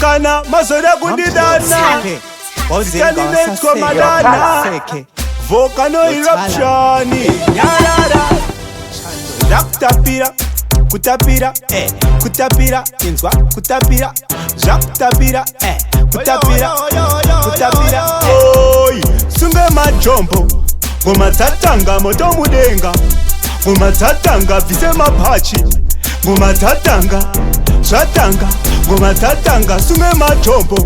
Kana masoda kundidana Candidate kwa madana Volcano eruption Yarara Kutapira Kutapira Kutapira Inzwa Kutapira Kutapira Kutapira Kutapira Oi Sunga majombo Ngoma tatanga moto mudenga Ngoma tatanga vise mapachi Ngoma tatanga Zvatanga Ngoma tatanga sunga majombo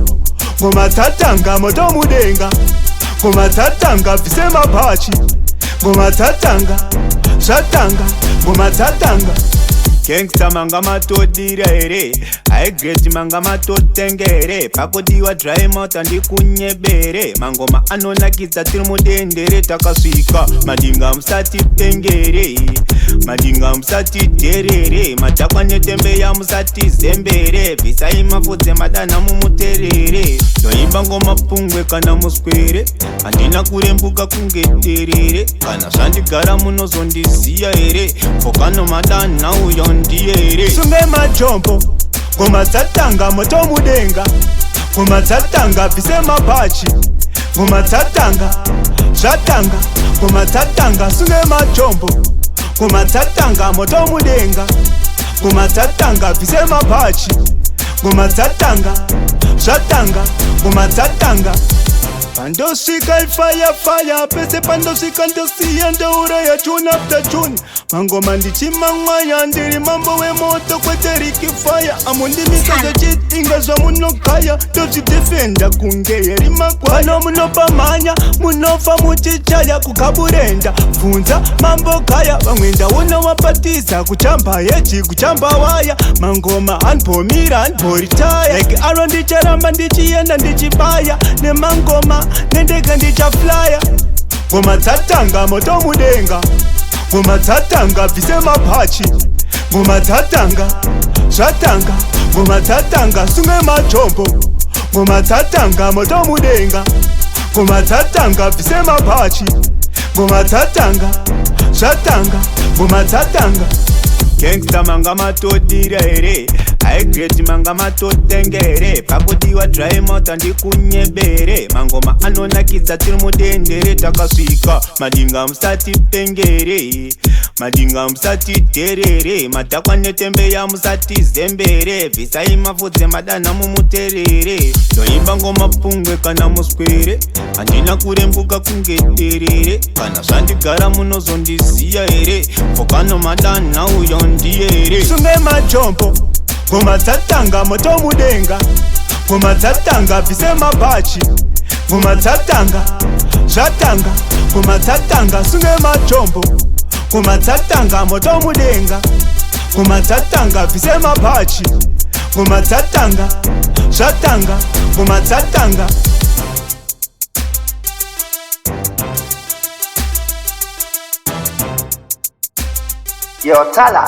Ngoma tatanga moto mudenga Ngoma tatanga vise mapachi Ngoma tatanga Zvatanga Ngoma tatanga Gangsta manga matodira ere High grade manga matotengere Pakodiwa dry mouth andi kunyebere Mangoma anonakidza tiri mudendere takasvika Madinga musati pengere Madinga musati terere Madhakwa netembe ya musati zembere Bvisai mafudze madana mumuterere Ndoimba ngoma pungwe kana muswere Handina kurembuka kunge terere Kana zvandigara munozondiziya ere Volcano madana uyo ndiere Sunge majombo Ngoma dzatanga moto mudenga Ngoma dzatanga vise mapachi Ngoma dzatanga Zvatanga Ngoma dzatanga sunge majombo Ngoma dzatanga moto mudenga Ngoma dzatanga vise mapachi Ngoma dzatanga Zvatanga Ngoma dzatanga Pandosvika fire pese pandosvika ndosiya ndauraya tune after tune Mangoma ndichimamwaya ndiri mambo wemoto kweteriki fire Amundimisa zvechitinga zvamunogaya ndozvidefenda kunge heri makwano munopamhanya munofa muchichaya kukaburenda Bvunza mambo kaya vamwe ndaona wapatiza kuchamba heji kuchamba waya Mangoma hanbomira hanboritaya Like aro ndicharamba ndichienda ndichibaya Nemangoma nendega ndichaflya Ngoma dzatanga moto mudenga Ngoma dzatanga vise mapachi Ngoma dzatanga Zvatanga Ngoma dzatanga sunge majombo Ngoma dzatanga moto mudenga Ngoma dzatanga vise mapachi Ngoma dzatanga Zvatanga Ngoma dzatanga Gangsta manga matodira ere High grade manga matotengere Pakodiwa dry mouth andi kunyebere Mangoma anonakidza tiri mudendere takasvika Madinga musati pengere Madinga musati terere Madhakwa netembe ya musati zembere Bvisai mafudze madana mumuterere Ndoimba ngoma pungwe kana muswere Handina kurembuka kunge terere Kana zvandigara munozondiziya ere Volcano madana uyo ndiere Sunge majombo Ngoma dzatanga moto mudenga Ngoma dzatanga vise mapachi Ngoma dzatanga Zvatanga Ngoma dzatanga sunge majombo Ngoma dzatanga moto mudenga Ngoma dzatanga vise mapachi Ngoma dzatanga Zvatanga Ngoma dzatanga Yo Tala